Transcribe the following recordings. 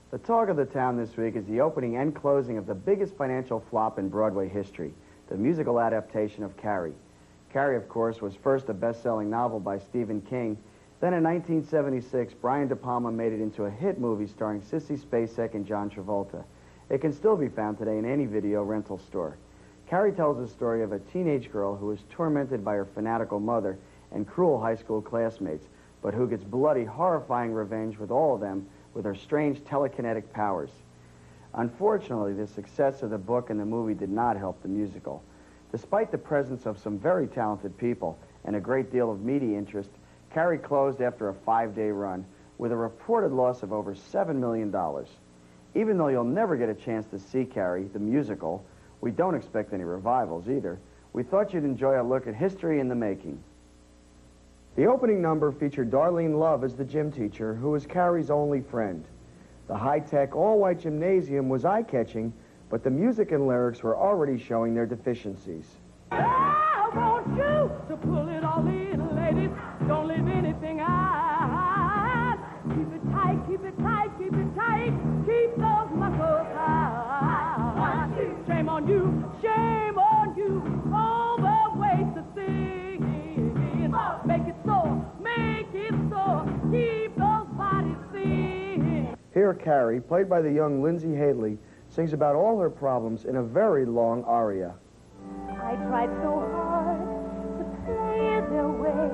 The talk of the town this week is the opening and closing of the biggest financial flop in Broadway history, the musical adaptation of Carrie. Carrie, of course, was first a best-selling novel by Stephen King. Then in 1976, Brian De Palma made it into a hit movie starring Sissy Spacek and John Travolta. It can still be found today in any video rental store. Carrie tells the story of a teenage girl who is tormented by her fanatical mother and cruel high school classmates, but who gets bloody, horrifying revenge with all of them with her strange telekinetic powers. Unfortunately, the success of the book and the movie did not help the musical. Despite the presence of some very talented people and a great deal of media interest, Carrie closed after a 5-day run with a reported loss of over $7 million. Even though you'll never get a chance to see Carrie, the musical, we don't expect any revivals either. We thought you'd enjoy a look at history in the making. The opening number featured Darlene Love as the gym teacher, who was Carrie's only friend. The high-tech, all-white gymnasium was eye-catching, but the music and lyrics were already showing their deficiencies. I want you to pull it all in, ladies. Don't leave anything out. Keep it tight, keep it tight, keep it tight. Keep those muscles tight. Shame on you, overweight the thing. Make it so, keep those bodies thin. Here, Carrie, played by the young Lindsay Haley, sings about all her problems in a very long aria. I tried so hard to play their way.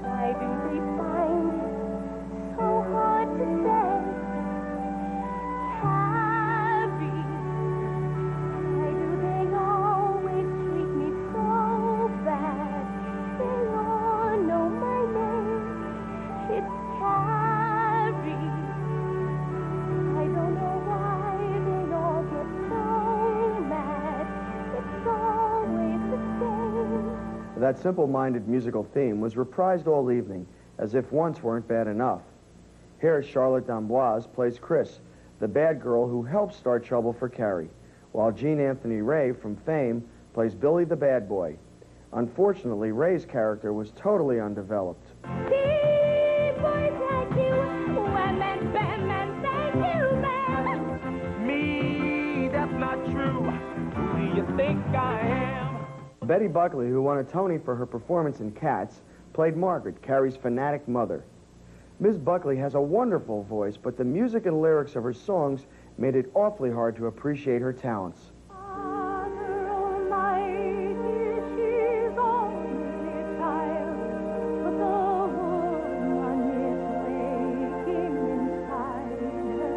Why do they find it so hard to say? Carrie, why do they always treat me so bad? They all know my name. It's Carrie. I don't know why they all get so mad. It's always the same. That simple-minded musical theme was reprised all evening, as if once weren't bad enough. Here, Charlotte d'Amboise plays Chris, the bad girl who helped start trouble for Carrie, while Gene Anthony Ray from Fame plays Billy the bad boy. Unfortunately, Ray's character was totally undeveloped. See, boys like you, women, men, thank you, man. Me, that's not true. Who do you think I am? Betty Buckley, who won a Tony for her performance in Cats, played Margaret, Carrie's fanatic mother. Ms. Buckley has a wonderful voice, but the music and lyrics of her songs made it awfully hard to appreciate her talents. Father Almighty, she's only a child, but the woman is waking inside her.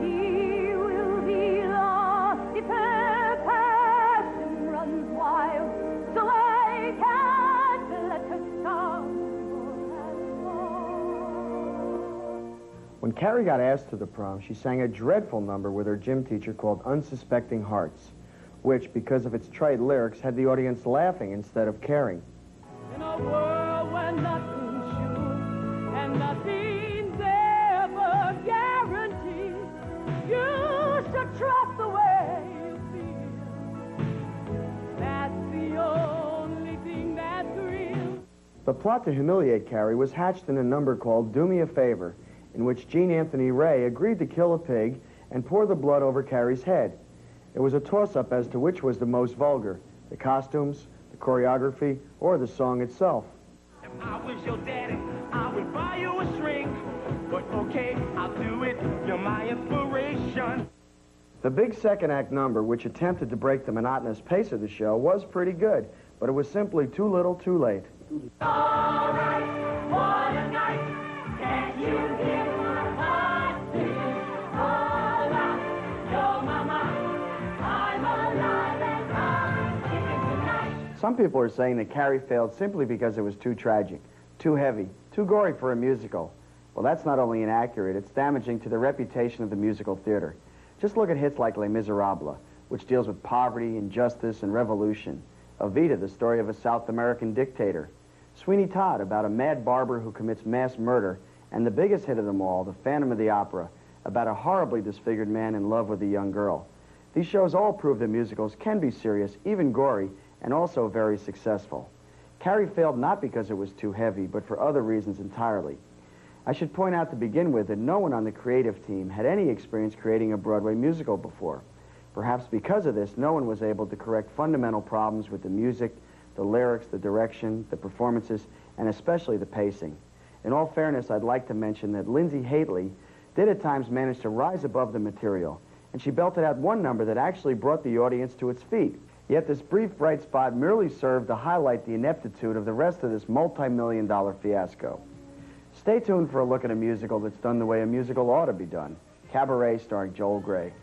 She will be lost if her passion runs wild, so I can't let her stumble and fall. When Carrie got asked to the prom, she sang a dreadful number with her gym teacher called Unsuspecting Hearts, which, because of its trite lyrics, had the audience laughing instead of caring. In a world where nothing's sure and nothing's ever guaranteed, you should trust the way you feel. That's the only thing that's real. The plot to humiliate Carrie was hatched in a number called Do Me a Favor, in which Gene Anthony Ray agreed to kill a pig and pour the blood over Carrie's head. It was a toss-up as to which was the most vulgar, the costumes, the choreography, or the song itself. If I was your daddy, I would buy you a shrink. But okay, I'll do it. You're my inspiration. The big second act number, which attempted to break the monotonous pace of the show, was pretty good, but it was simply too little too late. All right, what a night. Can't you hear my heart singing all about your mama? I'm alive and I'm kicking tonight. Some people are saying that Carrie failed simply because it was too tragic, too heavy, too gory for a musical. Well, that's not only inaccurate, it's damaging to the reputation of the musical theater. Just look at hits like Les Miserables, which deals with poverty, injustice, and revolution. Evita, the story of a South American dictator. Sweeney Todd, about a mad barber who commits mass murder. And the biggest hit of them all, The Phantom of the Opera, about a horribly disfigured man in love with a young girl. These shows all prove that musicals can be serious, even gory, and also very successful. Carrie failed not because it was too heavy, but for other reasons entirely. I should point out to begin with that no one on the creative team had any experience creating a Broadway musical before. Perhaps because of this, no one was able to correct fundamental problems with the music, the lyrics, the direction, the performances, and especially the pacing. In all fairness, I'd like to mention that Lindsay Haitley did at times manage to rise above the material, and she belted out one number that actually brought the audience to its feet. Yet this brief bright spot merely served to highlight the ineptitude of the rest of this multi-million-dollar fiasco. Stay tuned for a look at a musical that's done the way a musical ought to be done. Cabaret, starring Joel Grey.